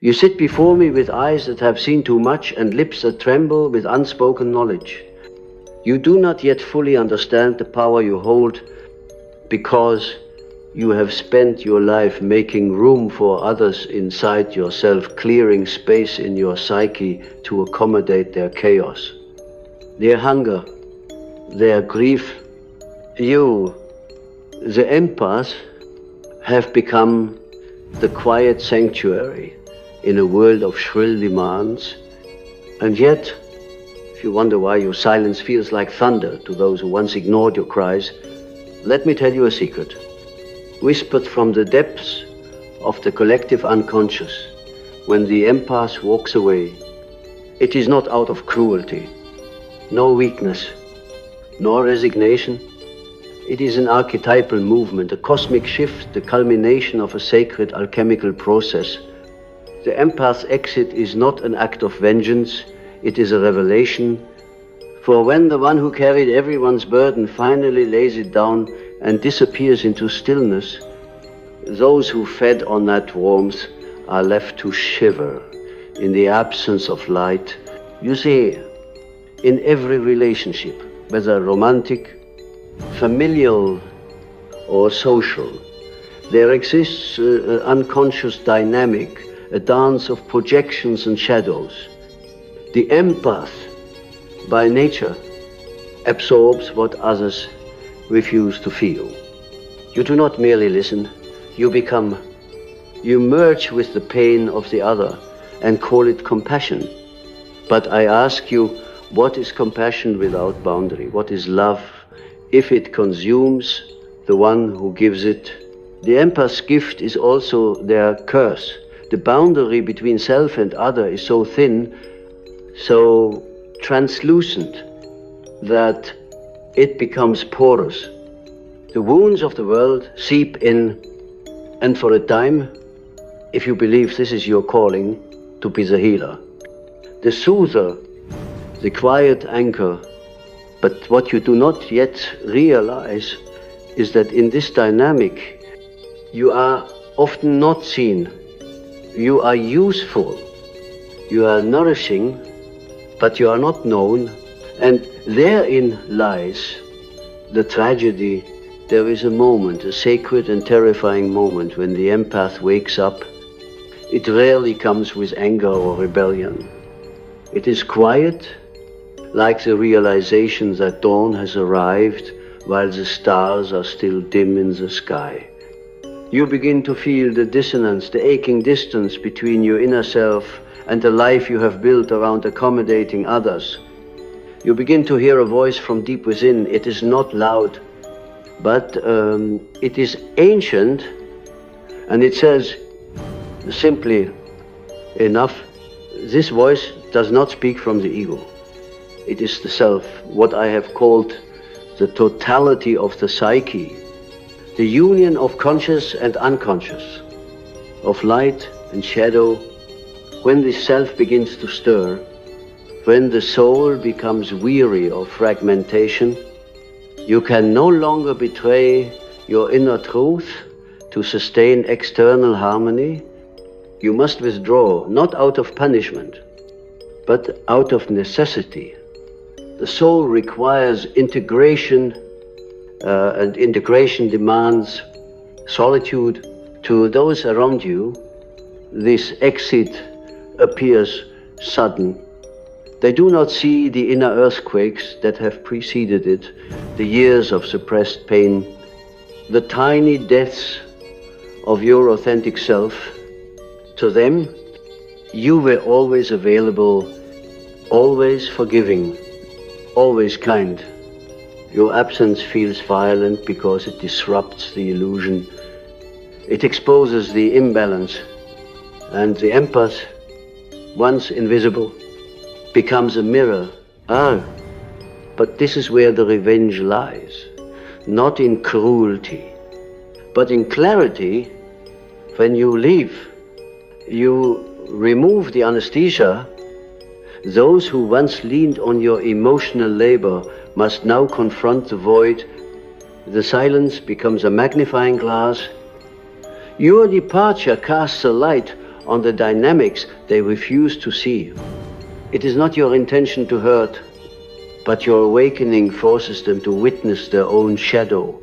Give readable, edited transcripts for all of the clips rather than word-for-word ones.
You sit before me with eyes that have seen too much and lips that tremble with unspoken knowledge. You do not yet fully understand the power you hold because you have spent your life making room for others inside yourself, clearing space in your psyche to accommodate their chaos, their hunger, their grief. You, the empath, have become the quiet sanctuary in a world of shrill demands. And yet, if you wonder why your silence feels like thunder to those who once ignored your cries, let me tell you a secret. Whispered from the depths of the collective unconscious, when the empath walks away, it is not out of cruelty, nor weakness, nor resignation. It is an archetypal movement, a cosmic shift, the culmination of a sacred alchemical process. The empath's exit is not an act of vengeance, it is a revelation. For when the one who carried everyone's burden finally lays it down and disappears into stillness, those who fed on that warmth are left to shiver in the absence of light. You see, in every relationship, whether romantic, familial, or social, there exists an unconscious dynamic, a dance of projections and shadows. The empath, by nature, absorbs what others refuse to feel. You do not merely listen, you merge with the pain of the other and call it compassion. But I ask you, what is compassion without boundary? What is love if it consumes the one who gives it? The empath's gift is also their curse. The boundary between self and other is so thin, so translucent, that it becomes porous. The wounds of the world seep in, and for a time, if you believe this is your calling, to be the healer, the soother, the quiet anchor. But what you do not yet realize is that in this dynamic, you are often not seen. You are useful, you are nourishing, but you are not known. And therein lies the tragedy. There is a moment, a sacred and terrifying moment, when the empath wakes up. It rarely comes with anger or rebellion. It is quiet, like the realization that dawn has arrived while the stars are still dim in the sky. You begin to feel the dissonance, the aching distance between your inner self and the life you have built around accommodating others. You begin to hear a voice from deep within. It is not loud, but it is ancient, and it says simply enough, this voice does not speak from the ego. It is the self, what I have called the totality of the psyche, the union of conscious and unconscious, of light and shadow. When the self begins to stir, when the soul becomes weary of fragmentation, you can no longer betray your inner truth to sustain external harmony. You must withdraw, not out of punishment, but out of necessity. The soul requires integration, and integration demands solitude. To those around you, this exit appears sudden. They do not see the inner earthquakes that have preceded it, the years of suppressed pain, the tiny deaths of your authentic self. To them, you were always available, always forgiving, always kind. Your absence feels violent because it disrupts the illusion. It exposes the imbalance, and the empath, once invisible, becomes a mirror. But this is where the revenge lies, not in cruelty, but in clarity. When you leave, you remove the anesthesia. Those who once leaned on your emotional labor must now confront the void. The silence becomes a magnifying glass. Your departure casts a light on the dynamics they refuse to see. It is not your intention to hurt, but your awakening forces them to witness their own shadow.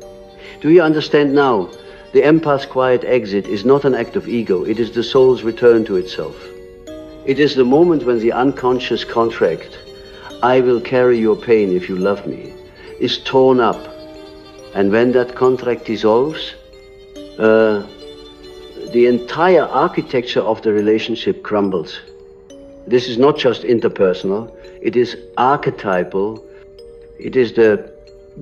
Do you understand now? The empath's quiet exit is not an act of ego, it is the soul's return to itself. It is the moment when the unconscious contract, I will carry your pain if you love me, is torn up. And when that contract dissolves, the entire architecture of the relationship crumbles. This is not just interpersonal, it is archetypal. It is the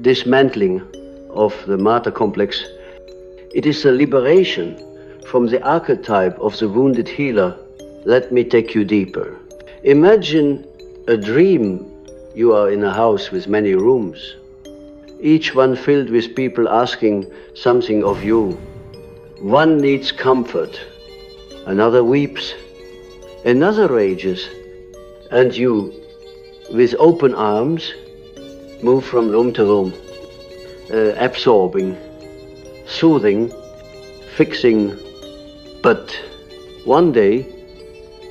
dismantling of the martyr complex. It is the liberation from the archetype of the wounded healer. Let me take you deeper. Imagine a dream. You are in a house with many rooms, each one filled with people asking something of you. One needs comfort, another weeps, another rages, and you, with open arms, move from room to room, absorbing, soothing, fixing. But one day,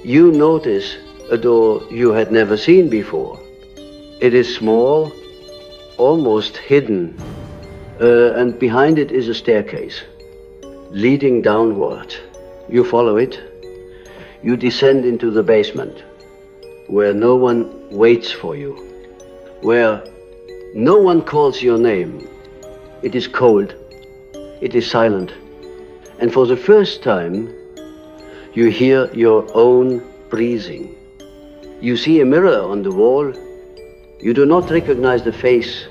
you notice a door you had never seen before. It is small, almost hidden, and behind it is a staircase leading downward. You follow it. You descend into the basement, where no one waits for you, where no one calls your name. It is cold, it is silent, and for the first time you hear your own breathing. You see a mirror on the wall. You do not recognize the face.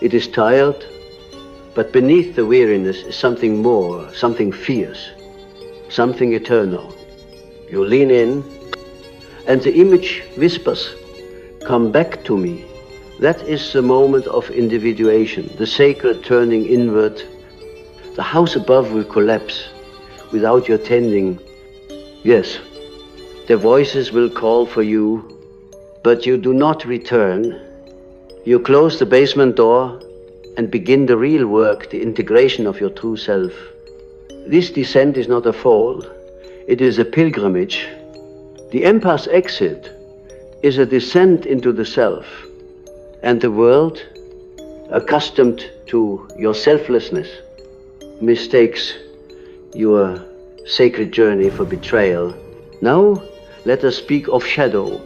It is tired, but beneath the weariness is something more, something fierce, something eternal. You lean in, and the image whispers, "Come back to me." That is the moment of individuation, the sacred turning inward. The house above will collapse without your tending. Yes, the voices will call for you, but you do not return. You close the basement door and begin the real work, the integration of your true self. This descent is not a fall, it is a pilgrimage. The empath's exit is a descent into the self, and the world, accustomed to your selflessness, mistakes your sacred journey for betrayal. Now, let us speak of shadow.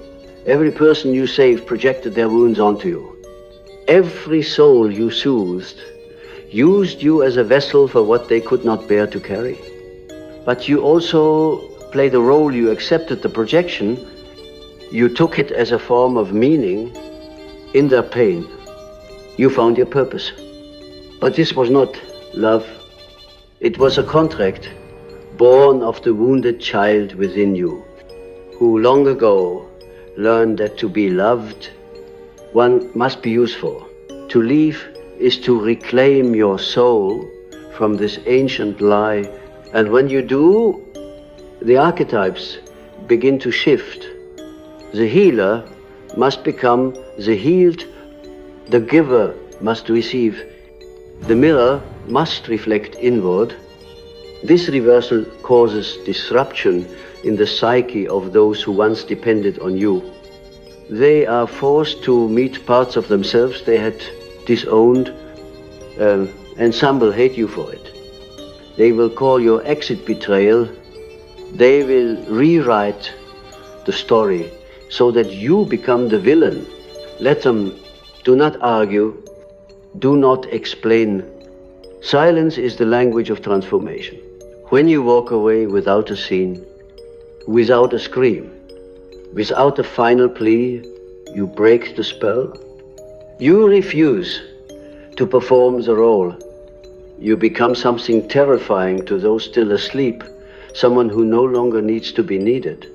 Every person you saved projected their wounds onto you. Every soul you soothed used you as a vessel for what they could not bear to carry. But you also played a role. You accepted the projection. You took it as a form of meaning in their pain. You found your purpose. But this was not love. It was a contract born of the wounded child within you, who long ago learned that to be loved, one must be useful. To leave is to reclaim your soul from this ancient lie. And when you do, the archetypes begin to shift. The healer must become the healed. The giver must receive. The mirror must reflect inward. This reversal causes disruption in the psyche of those who once depended on you. They are forced to meet parts of themselves they had disowned, and some will hate you for it. They will call your exit betrayal. They will rewrite the story so that you become the villain. Let them. Do not argue. Do not explain. Silence is the language of transformation. When you walk away without a scene, without a scream, without a final plea, you break the spell. You refuse to perform the role. You become something terrifying to those still asleep, someone who no longer needs to be needed.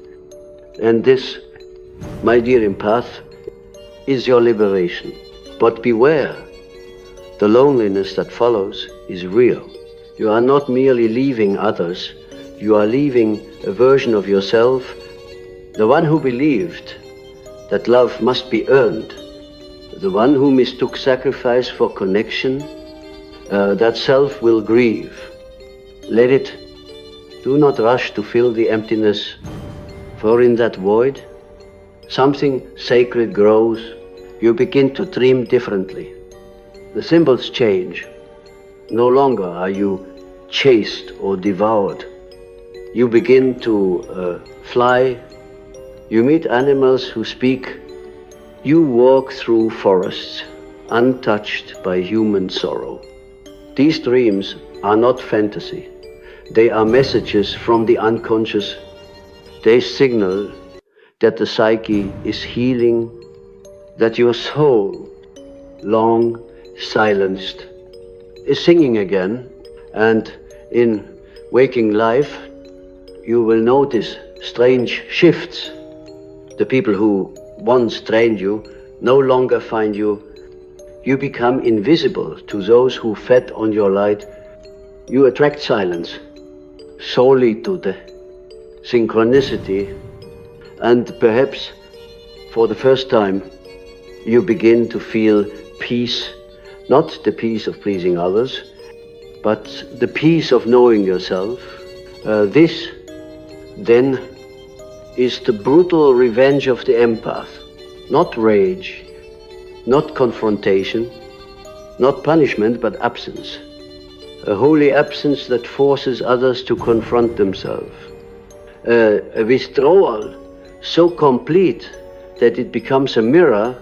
And this, my dear empath, is your liberation. But beware, the loneliness that follows is real. You are not merely leaving others, you are leaving a version of yourself, the one who believed that love must be earned, the one who mistook sacrifice for connection. That self will grieve. Let it Do not rush to fill the emptiness, for in that void, something sacred grows. You begin to dream differently. The symbols change. No longer are you chased or devoured. You begin to fly. You meet animals who speak. You walk through forests, untouched by human sorrow. These dreams are not fantasy. They are messages from the unconscious. They signal that the psyche is healing, that your soul, long silenced, is singing again, and in waking life you will notice strange shifts. The people who once trained you no longer find you. You become invisible to those who fed on your light. You attract silence solely to the synchronicity, and perhaps for the first time you begin to feel peace, not the peace of pleasing others, but the peace of knowing yourself. This then is the brutal revenge of the empath. Not rage, not confrontation, not punishment, but absence. A holy absence that forces others to confront themselves. A withdrawal so complete that it becomes a mirror,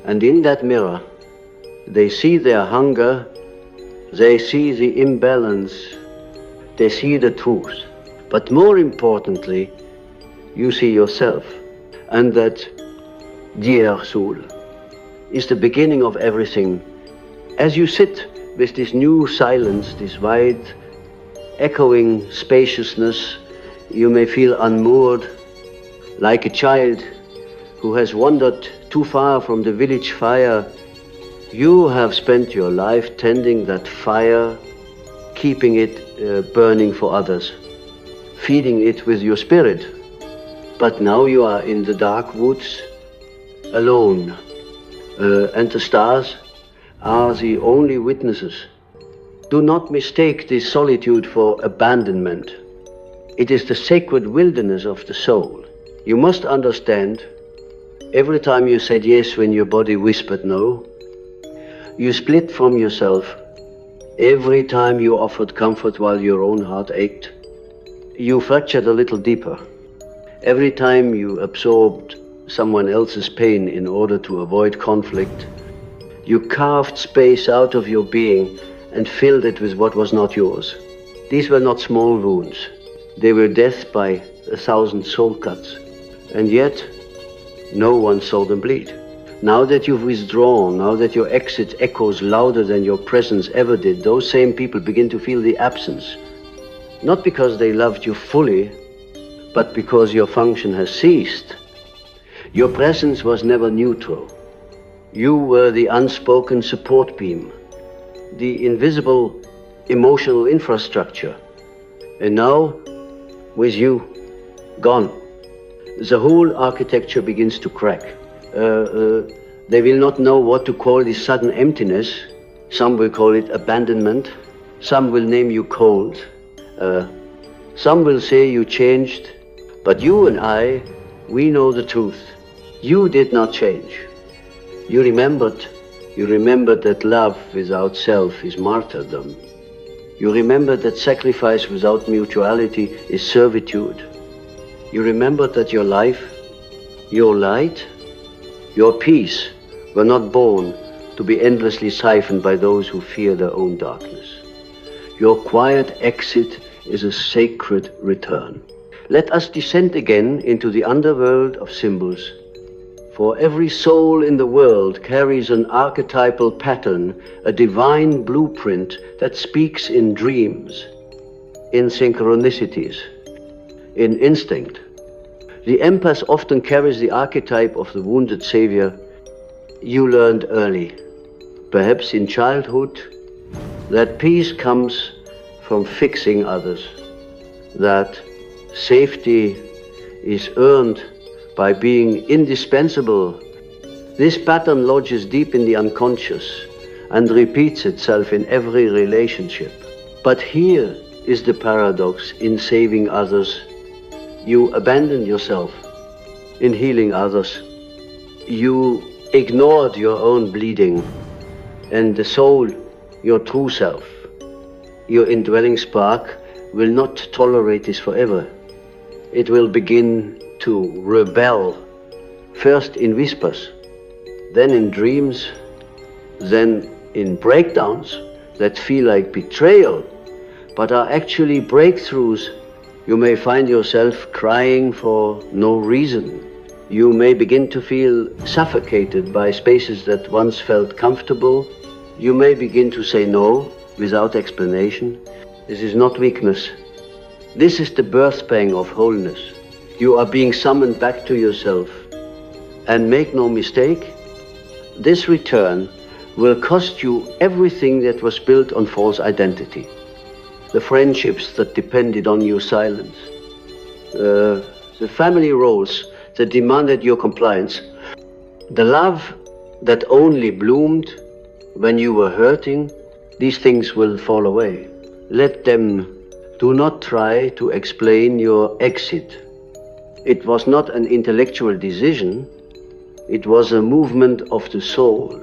and in that mirror they see their hunger, they see the imbalance, they see the truth. But more importantly, you see yourself, and that, dear soul, is the beginning of everything. As you sit with this new silence, this wide, echoing spaciousness, you may feel unmoored, like a child who has wandered too far from the village fire. You have spent your life tending that fire, keeping it burning for others, feeding it with your spirit. But now you are in the dark woods, alone, and the stars are the only witnesses. Do not mistake this solitude for abandonment. It is the sacred wilderness of the soul. You must understand, every time you said yes when your body whispered no, you split from yourself. Every time you offered comfort while your own heart ached, you fractured a little deeper. Every time you absorbed someone else's pain in order to avoid conflict, you carved space out of your being and filled it with what was not yours. These were not small wounds. They were death by 1,000 soul cuts. And yet, no one saw them bleed. Now that you've withdrawn, now that your exit echoes louder than your presence ever did, those same people begin to feel the absence. Not because they loved you fully, but because your function has ceased. Your presence was never neutral. You were the unspoken support beam, the invisible emotional infrastructure. And now, with you gone, the whole architecture begins to crack. They will not know what to call this sudden emptiness. Some will call it abandonment. Some will name you cold. Some will say you changed. But you and I, we know the truth. You did not change. You remembered that love without self is martyrdom. You remembered that sacrifice without mutuality is servitude. You remembered that your life, your light, your peace were not born to be endlessly siphoned by those who fear their own darkness. Your quiet exit is a sacred return. Let us descend again into the underworld of symbols. For every soul in the world carries an archetypal pattern, a divine blueprint that speaks in dreams, in synchronicities, in instinct. The empath often carries the archetype of the wounded savior you learned early, perhaps in childhood, that peace comes from fixing others, that safety is earned by being indispensable. This pattern lodges deep in the unconscious and repeats itself in every relationship. But here, is the paradox in saving others. You abandon yourself in healing others. You ignored your own bleeding, and the soul, your true self, your indwelling spark, will not tolerate this forever. It will begin to rebel, first in whispers, then in dreams, then in breakdowns that feel like betrayal, but are actually breakthroughs. You may find yourself crying for no reason. You may begin to feel suffocated by spaces that once felt comfortable. You may begin to say no without explanation. This is not weakness. This is the birth pang of wholeness. You are being summoned back to yourself. And make no mistake, this return will cost you everything that was built on false identity. The friendships that depended on your silence, the family roles that demanded your compliance, the love that only bloomed when you were hurting. These things will fall away. Let them. Do not try to explain your exit. It was not an intellectual decision. It was a movement of the soul,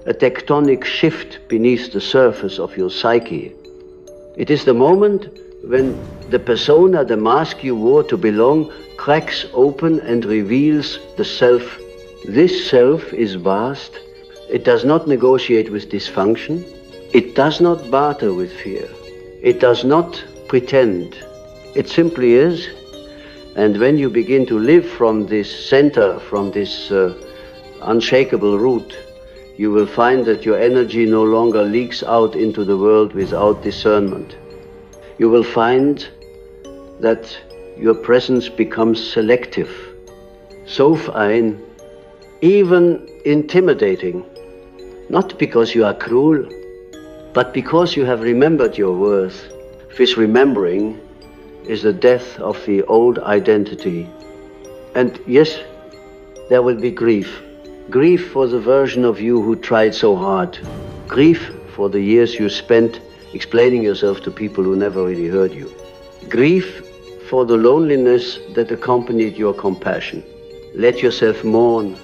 a tectonic shift beneath the surface of your psyche. It is the moment when the persona, the mask you wore to belong, cracks open and reveals the self. This self is vast. It does not negotiate with dysfunction. It does not barter with fear. It does not pretend. It simply is. And when you begin to live from this center, from this unshakable root, you will find that your energy no longer leaks out into the world without discernment. You will find that your presence becomes selective, so fine, even intimidating, not because you are cruel, but because you have remembered your worth. This remembering is the death of the old identity. And yes, there will be grief. Grief for the version of you who tried so hard. Grief for the years you spent explaining yourself to people who never really heard you. Grief for the loneliness that accompanied your compassion. Let yourself mourn,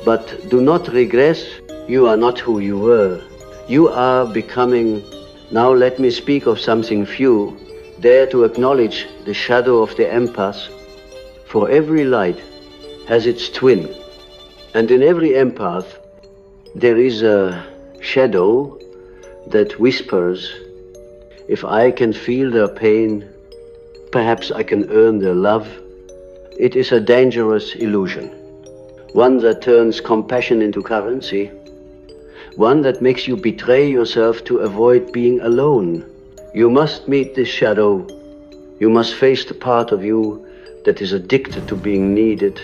but do not regress. You are not who you were. You are becoming. Now let me speak of something few. Dare to acknowledge the shadow of the empath. For every light has its twin. And in every empath, there is a shadow that whispers, if I can feel their pain, perhaps I can earn their love. It is a dangerous illusion, one that turns compassion into currency, one that makes you betray yourself to avoid being alone. You must meet this shadow. You must face the part of you that is addicted to being needed,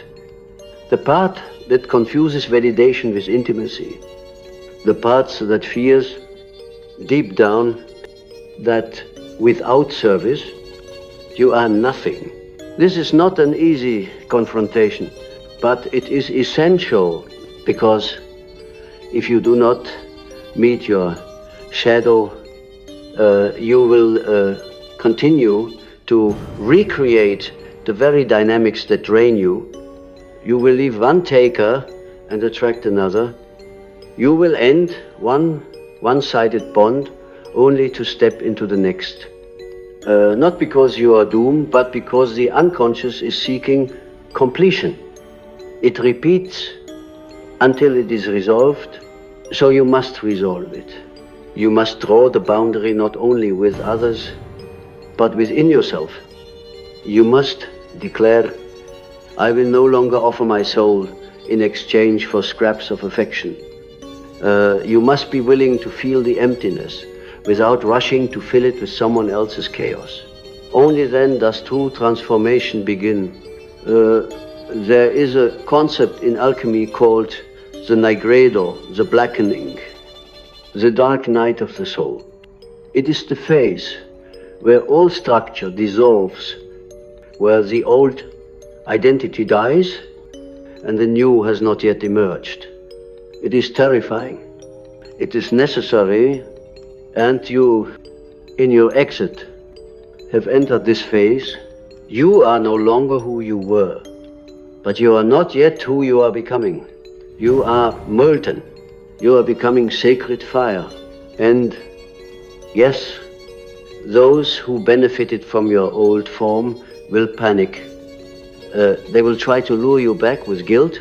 the part that confuses validation with intimacy, the parts that fears deep down that without service you are nothing. This is not an easy confrontation, but it is essential, because if you do not meet your shadow, you will continue to recreate the very dynamics that drain you. You will leave one taker and attract another. You will end one-sided bond only to step into the next. Not because you are doomed, but because the unconscious is seeking completion. It repeats until it is resolved, so you must resolve it. You must draw the boundary not only with others, but within yourself. You must declare, I will no longer offer my soul in exchange for scraps of affection. You must be willing to feel the emptiness without rushing to fill it with someone else's chaos. Only then does true transformation begin. There is a concept in alchemy called the nigredo, the blackening, the dark night of the soul. It is the phase where all structure dissolves, where the old identity dies and the new has not yet emerged. It is terrifying. It is necessary, and you, in your exit, have entered this phase, you are no longer who you were, but you are not yet who you are becoming. You are molten. You are becoming sacred fire. And yes, those who benefited from your old form will panic. They will try to lure you back with guilt,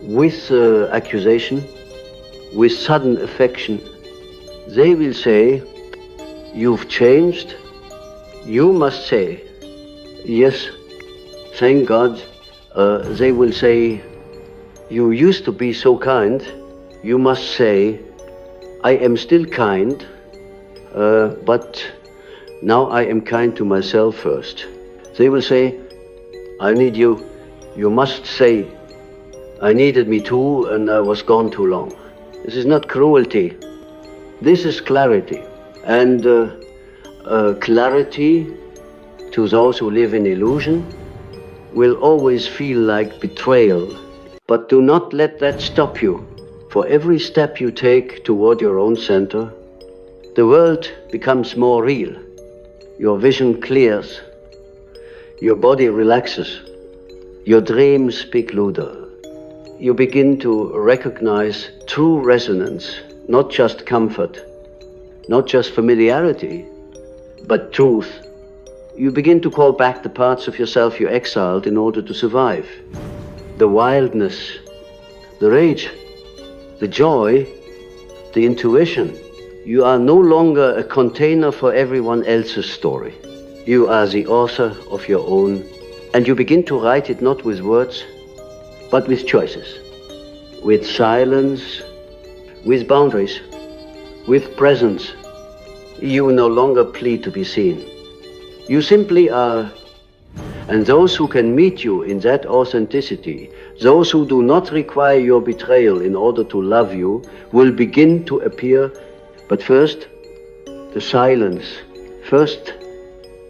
with accusation, with sudden affection. They will say, you've changed. You must say, yes, thank God. They will say, you used to be so kind. You must say, I am still kind, but now I am kind to myself first. They will say, I need you. You must say, I needed me too and I was gone too long. This is not cruelty. This is clarity. And clarity to those who live in illusion will always feel like betrayal. But do not let that stop you. For every step you take toward your own center, the world becomes more real. Your vision clears. Your body relaxes. Your dreams speak louder. You begin to recognize true resonance, not just comfort, not just familiarity, but truth. You begin to call back the parts of yourself you exiled in order to survive. The wildness, the rage, the joy, the intuition. You are no longer a container for everyone else's story. You are the author of your own, and you begin to write it not with words, but with choices, with silence, with boundaries, with presence. You no longer plead to be seen. You simply are, and those who can meet you in that authenticity, those who do not require your betrayal in order to love you, will begin to appear. But first, the silence, first,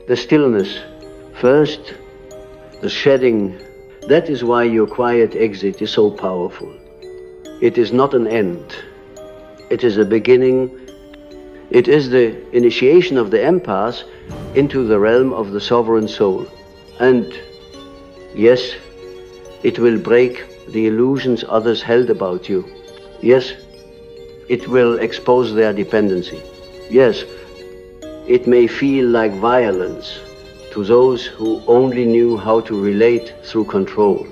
the stillness, first, the shedding. That is why your quiet exit is so powerful. It is not an end. It is a beginning. It is the initiation of the empath into the realm of the sovereign soul. And yes, it will break the illusions others held about you. Yes, it will expose their dependency. Yes, it may feel like violence to those who only knew how to relate through control.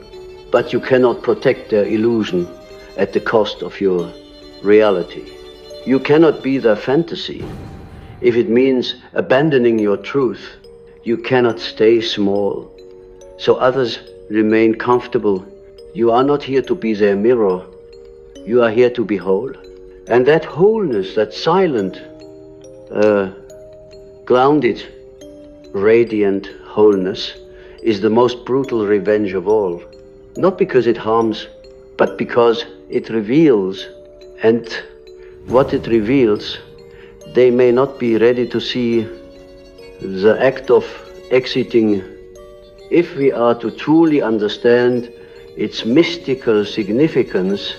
But you cannot protect their illusion at the cost of your reality. You cannot be their fantasy. If it means abandoning your truth, you cannot stay small. So others remain comfortable. You are not here to be their mirror. You are here to be whole. And that wholeness, that silent, grounded, radiant wholeness is the most brutal revenge of all. Not because it harms, but because it reveals. And what it reveals, they may not be ready to see. The act of exiting, if we are to truly understand its mystical significance,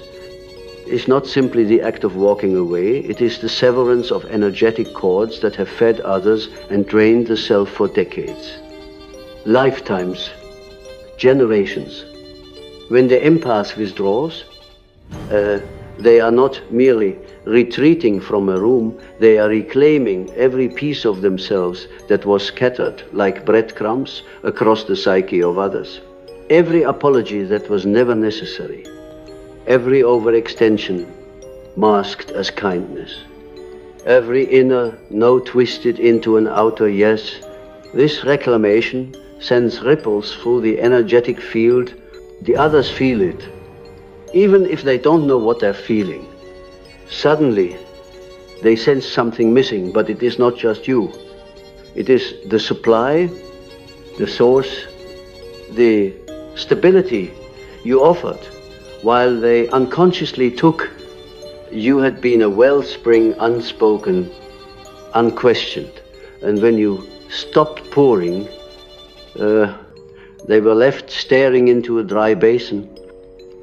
is not simply the act of walking away. It is the severance of energetic cords that have fed others and drained the self for decades, lifetimes, generations. When the empath withdraws, they are not merely retreating from a room, they are reclaiming every piece of themselves that was scattered like breadcrumbs across the psyche of others. Every apology that was never necessary, every overextension masked as kindness, every inner no twisted into an outer yes. This reclamation sends ripples through the energetic field. The others feel it, even if they don't know what they're feeling. Suddenly, they sense something missing, but it is not just you. It is the supply, the source, the stability you offered. While they unconsciously took, you had been a wellspring, unspoken, unquestioned. And when you stopped pouring, they were left staring into a dry basin,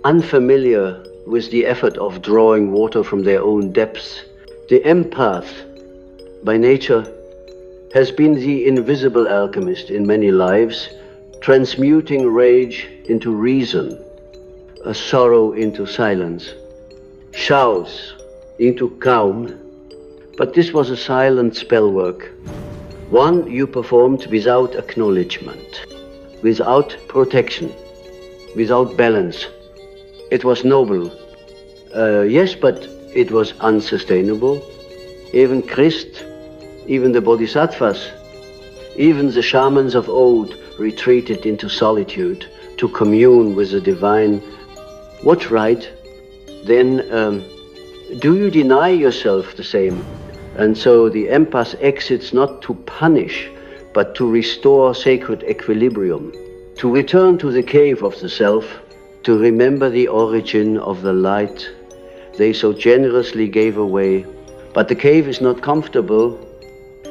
unfamiliar with the effort of drawing water from their own depths. The empath, by nature, has been the invisible alchemist in many lives, transmuting rage into reason, a sorrow into silence, shouts into calm. But this was a silent spellwork, one you performed without acknowledgement, without protection, without balance. It was noble, yes, but it was unsustainable. Even Christ, even the bodhisattvas, even the shamans of old retreated into solitude to commune with the divine. What's right? Then do you deny yourself the same? And so the empath exits not to punish, but to restore sacred equilibrium, to return to the cave of the self, to remember the origin of the light they so generously gave away. But the cave is not comfortable.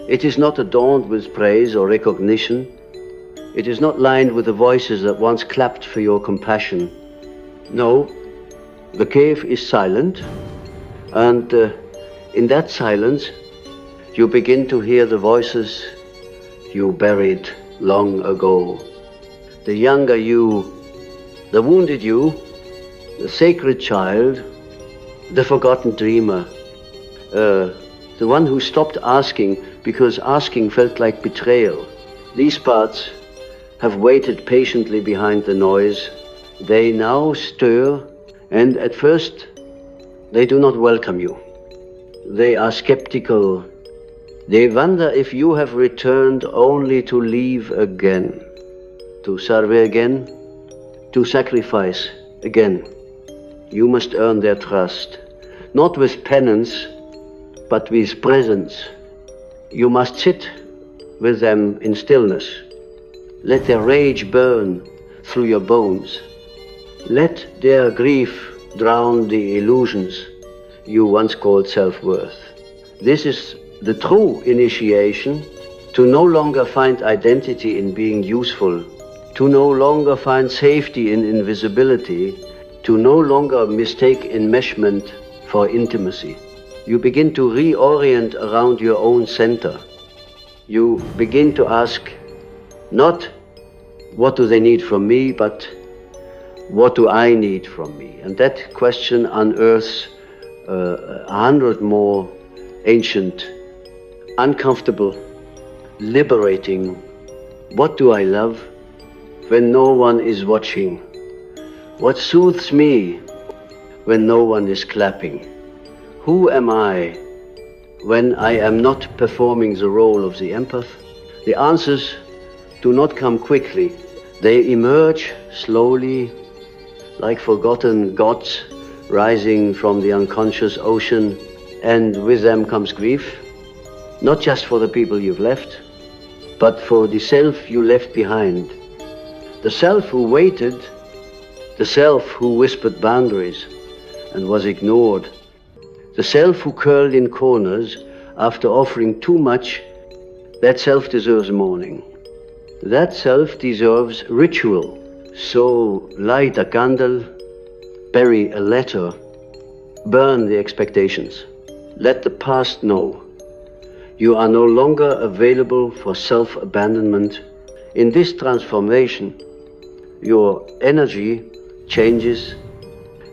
It is not adorned with praise or recognition. It is not lined with the voices that once clapped for your compassion. No, the cave is silent, and in that silence you begin to hear the voices you buried long ago. The younger you, the wounded you, the sacred child, the forgotten dreamer, the one who stopped asking because asking felt like betrayal. These parts have waited patiently behind the noise. They now stir, and at first they do not welcome you. They are skeptical. They wonder if you have returned only to leave again, to serve again, to sacrifice again. You must earn their trust, not with penance, but with presence. You must sit with them in stillness. Let their rage burn through your bones. Let their grief drown the illusions you once called self-worth. This is the true initiation, to no longer find identity in being useful, to no longer find safety in invisibility, to no longer mistake enmeshment for intimacy. You begin to reorient around your own center. You begin to ask, not what do they need from me, but what do I need from me? And that question unearths 100 more ancient, uncomfortable, liberating, what do I love when no one is watching? What soothes me when no one is clapping? Who am I when I am not performing the role of the empath? The answers do not come quickly. They emerge slowly, like forgotten gods rising from the unconscious ocean, and with them comes grief, not just for the people you've left, but for the self you left behind. The self who waited, the self who whispered boundaries and was ignored, the self who curled in corners after offering too much. That self deserves mourning. That self deserves ritual. So light a candle, bury a letter, burn the expectations. Let the past know you are no longer available for self-abandonment. In this transformation, your energy changes,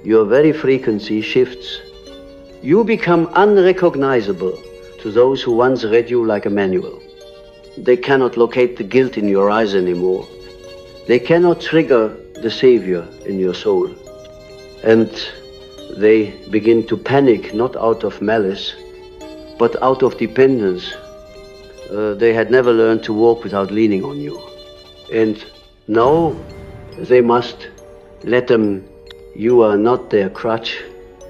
your very frequency shifts. You become unrecognizable to those who once read you like a manual. They cannot locate the guilt in your eyes anymore. They cannot trigger the savior in your soul. And they begin to panic, not out of malice, but out of dependence. They had never learned to walk without leaning on you. And now they must let them. You are not their crutch.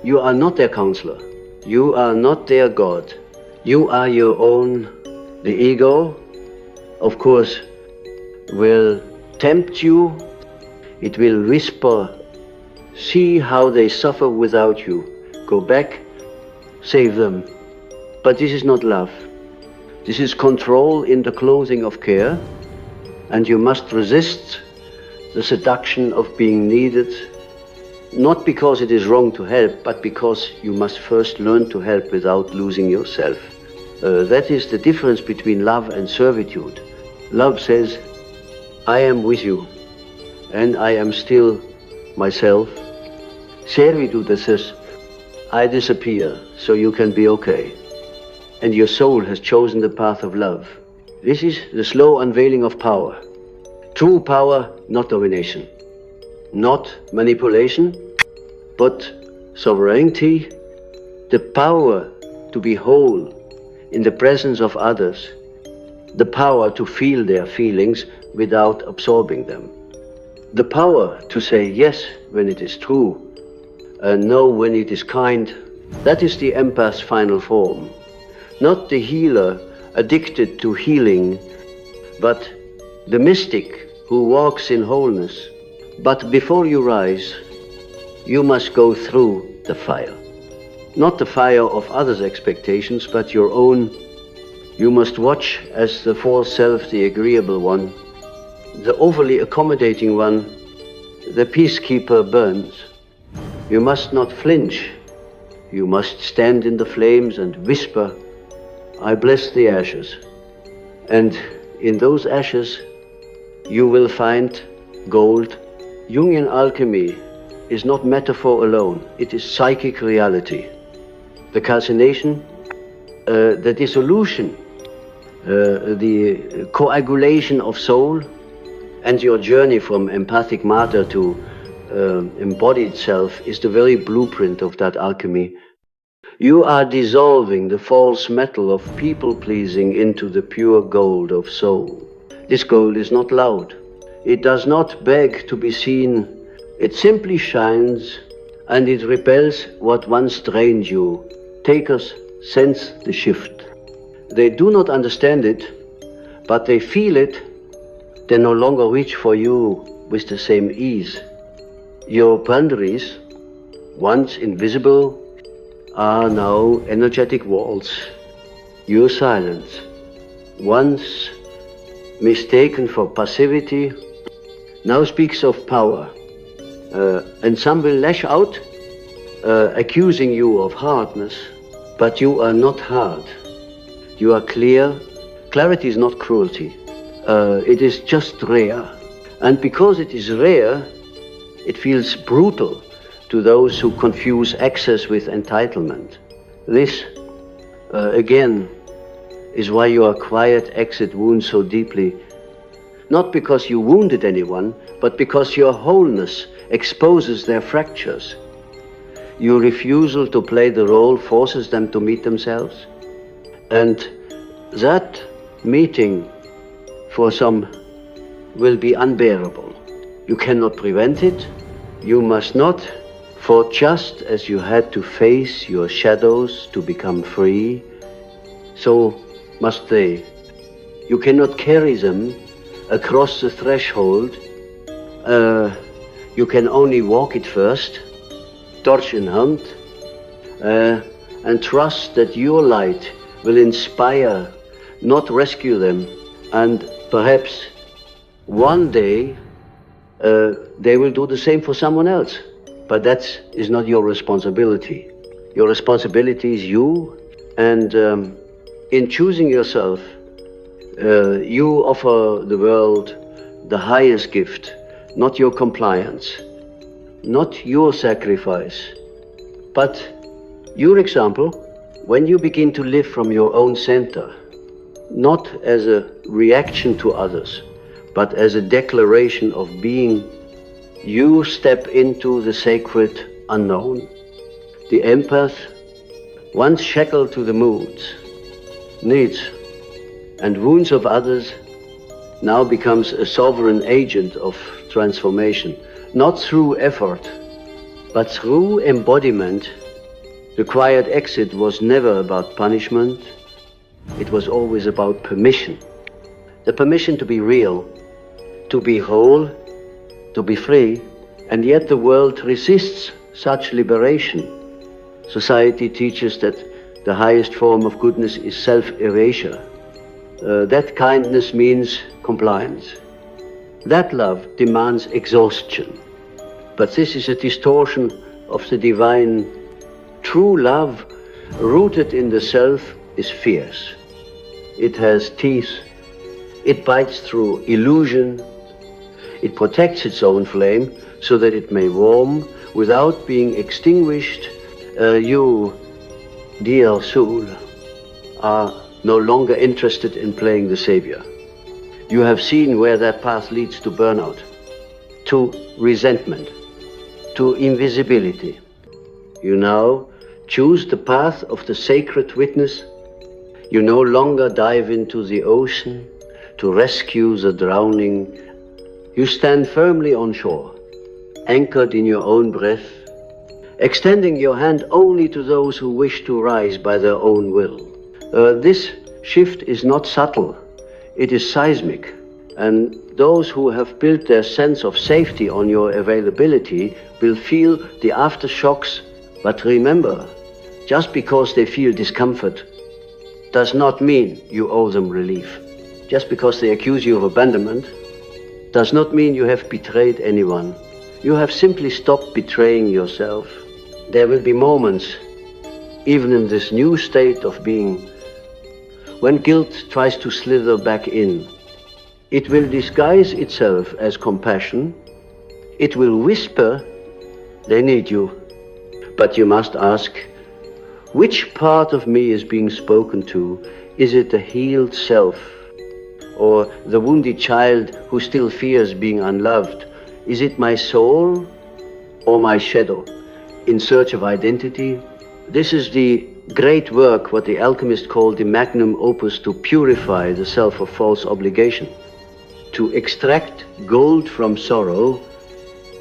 You are not their counselor. You are not their God. You are your own. The ego, of course, will tempt you. It will whisper, see how they suffer without you. Go back, save them. But this is not love. This is control in the clothing of care, and you must resist the seduction of being needed, not because it is wrong to help, but because you must first learn to help without losing yourself. That is the difference between love and servitude. Love says, I am with you, and I am still myself. Servitude says, I disappear, so you can be okay. And your soul has chosen the path of love. This is the slow unveiling of power. True power, not domination. Not manipulation, but sovereignty. The power to be whole in the presence of others. The power to feel their feelings without absorbing them. The power to say yes when it is true, and no when it is kind. That is the empath's final form. Not the healer addicted to healing, but the mystic who walks in wholeness. But before you rise, you must go through the fire. Not the fire of others' expectations, but your own. You must watch as the false self, the agreeable one, the overly accommodating one, the peacekeeper burns. You must not flinch. You must stand in the flames and whisper, I bless the ashes. And in those ashes, you will find gold. Jungian alchemy is not metaphor alone. It is psychic reality. The calcination, the dissolution, the coagulation of soul, and your journey from empathic matter to embodied self is the very blueprint of that alchemy. You are dissolving the false metal of people-pleasing into the pure gold of soul. This gold is not loud. It does not beg to be seen. It simply shines, and it repels what once drained you. Takers sense the shift. They do not understand it, but they feel it. They no longer reach for you with the same ease. Your boundaries, once invisible, are now energetic walls. Your silence, once mistaken for passivity, now speaks of power. And some will lash out, accusing you of hardness, but you are not hard. You are clear. Clarity is not cruelty. It is just rare. And because it is rare, it feels brutal to those who confuse access with entitlement. This, again, is why your quiet exit wounds so deeply. Not because you wounded anyone, but because your wholeness exposes their fractures. Your refusal to play the role forces them to meet themselves. And that meeting, for some, will be unbearable. You cannot prevent it. You must not. For just as you had to face your shadows to become free, so must they. You cannot carry them across the threshold. You can only walk it first, torch in hand, and trust that your light will inspire, not rescue them. And perhaps one day they will do the same for someone else. But that is not your responsibility. Your responsibility is you, and in choosing yourself, you offer the world the highest gift, not your compliance, not your sacrifice, but your example. When you begin to live from your own center, not as a reaction to others, but as a declaration of being, you step into the sacred unknown. The empath, once shackled to the moods, needs, and wounds of others, now becomes a sovereign agent of transformation, not through effort, but through embodiment. The quiet exit was never about punishment. It was always about permission. The permission to be real, to be whole, to be free, and yet the world resists such liberation. Society teaches that the highest form of goodness is self-erasure. That kindness means compliance. That love demands exhaustion. But this is a distortion of the divine. True love, rooted in the self, is fierce. It has teeth. It bites through illusion. It protects its own flame so that it may warm without being extinguished. You, dear soul, are no longer interested in playing the savior. You have seen where that path leads to burnout, to resentment, to invisibility. You now choose the path of the sacred witness. You no longer dive into the ocean to rescue the drowning. You stand firmly on shore, anchored in your own breath, extending your hand only to those who wish to rise by their own will. This shift is not subtle, it is seismic, and those who have built their sense of safety on your availability will feel the aftershocks. But remember, just because they feel discomfort does not mean you owe them relief. Just because they accuse you of abandonment does not mean you have betrayed anyone. You have simply stopped betraying yourself. There will be moments, even in this new state of being, when guilt tries to slither back in. It will disguise itself as compassion. It will whisper, they need you. But you must ask, which part of me is being spoken to? Is it the healed self, or the wounded child who still fears being unloved? Is it my soul or my shadow in search of identity? This is the great work, what the alchemist called the magnum opus, to purify the self of false obligation, to extract gold from sorrow,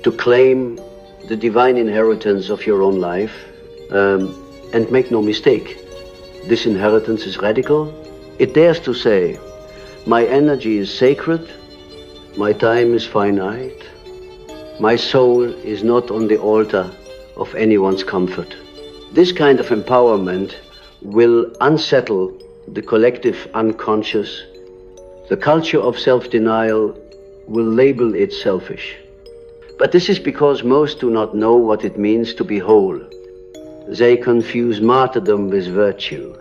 to claim the divine inheritance of your own life. And make no mistake, this inheritance is radical. It dares to say, my energy is sacred, my time is finite, my soul is not on the altar of anyone's comfort. This kind of empowerment will unsettle the collective unconscious. The culture of self-denial will label it selfish. But this is because most do not know what it means to be whole. They confuse martyrdom with virtue.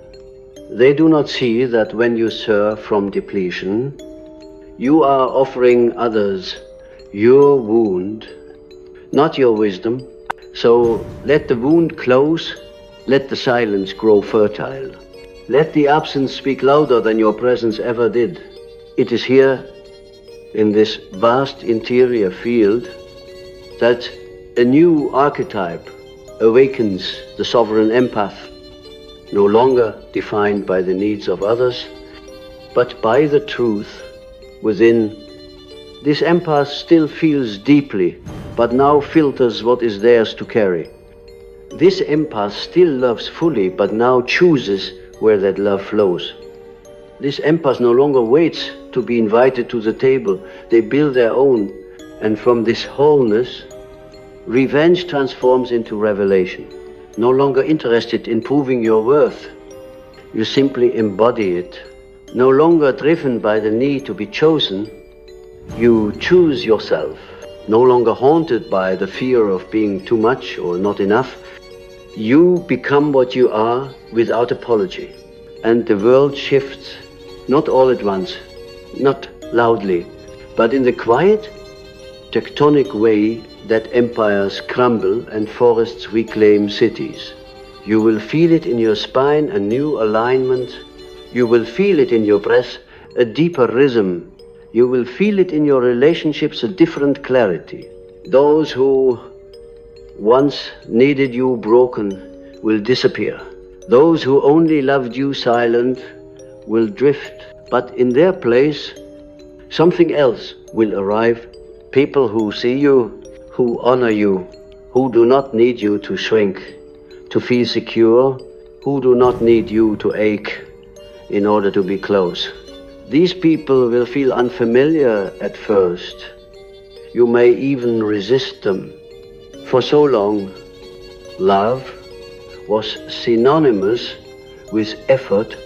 They do not see that when you serve from depletion, you are offering others your wound, not your wisdom. So let the wound close, let the silence grow fertile. Let the absence speak louder than your presence ever did. It is here, in this vast interior field, that a new archetype awakens the sovereign empath, no longer defined by the needs of others, but by the truth within. This empath still feels deeply, but now filters what is theirs to carry. This empath still loves fully, but now chooses where that love flows. This empath no longer waits to be invited to the table. They build their own, and from this wholeness, revenge transforms into revelation. No longer interested in proving your worth, you simply embody it. No longer driven by the need to be chosen, you choose yourself. No longer haunted by the fear of being too much or not enough, you become what you are without apology. And the world shifts, not all at once, not loudly, but in the quiet, tectonic way that empires crumble and forests reclaim cities. You will feel it in your spine, a new alignment. You will feel it in your breath, a deeper rhythm. You will feel it in your relationships, a different clarity. Those who once needed you broken will disappear. Those who only loved you silent will drift, but in their place, something else will arrive. People who see you, who honor you, who do not need you to shrink, to feel secure, who do not need you to ache in order to be close. These people will feel unfamiliar at first. You may even resist them. For so long, love was synonymous with effort,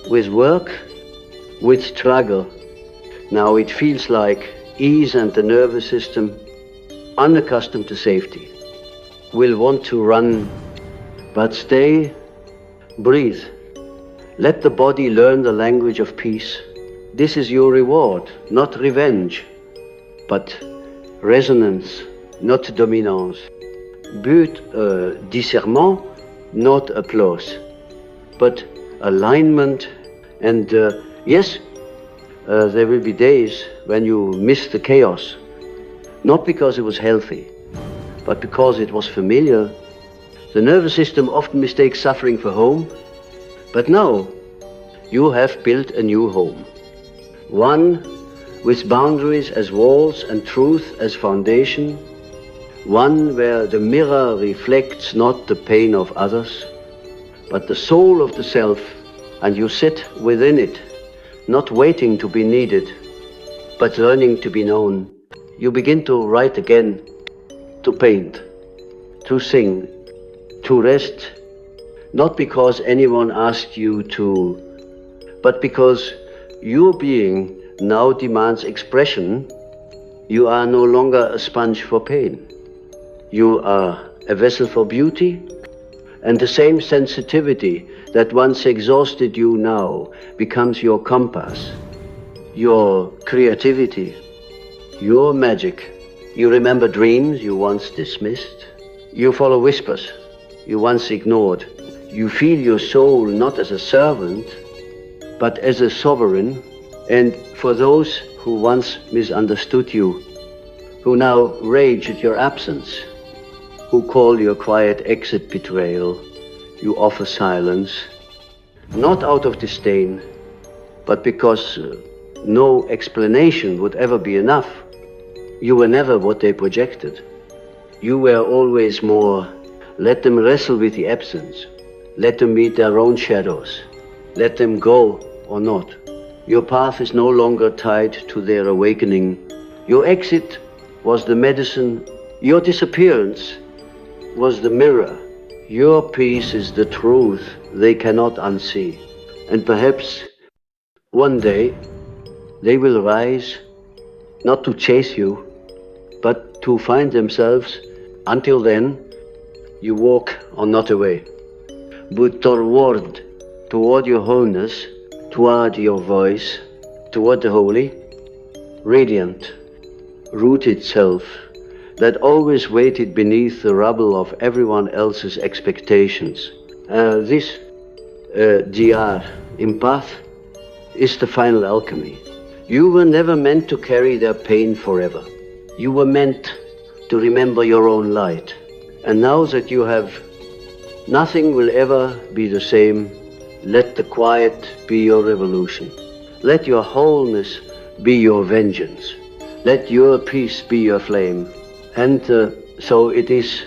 with work, with struggle. Now it feels like ease, and the nervous system, unaccustomed to safety, will want to run. But stay, breathe. Let the body learn the language of peace. This is your reward, not revenge, but resonance, not dominance. But discernement, not applause, but alignment. And yes, there will be days when you miss the chaos, not because it was healthy, but because it was familiar. The nervous system often mistakes suffering for home, but now you have built a new home. One with boundaries as walls and truth as foundation. One where the mirror reflects not the pain of others, but the soul of the self, and you sit within it, not waiting to be needed, but learning to be known. You begin to write again, to paint, to sing, to rest, not because anyone asked you to, but because your being now demands expression. You are no longer a sponge for pain. You are a vessel for beauty, and the same sensitivity that once exhausted you now becomes your compass, your creativity, your magic. You remember dreams you once dismissed. You follow whispers you once ignored. You feel your soul not as a servant, but as a sovereign. And for those who once misunderstood you, who now rage at your absence, who call your quiet exit betrayal, you offer silence, not out of disdain, but because no explanation would ever be enough. You were never what they projected. You were always more. Let them wrestle with the absence. Let them meet their own shadows. Let them go or not. Your path is no longer tied to their awakening. Your exit was the medicine. Your disappearance was the mirror. Your peace is the truth they cannot unsee. And perhaps one day they will rise, not to chase you, but to find themselves. Until then, you walk on not away, but toward your wholeness, toward your voice, toward the holy, radiant, rooted self that always waited beneath the rubble of everyone else's expectations. This Empath is the final alchemy. You were never meant to carry their pain forever. You were meant to remember your own light. And now that you have, nothing will ever be the same. Let the quiet be your revolution. Let your wholeness be your vengeance. Let your peace be your flame. And so it is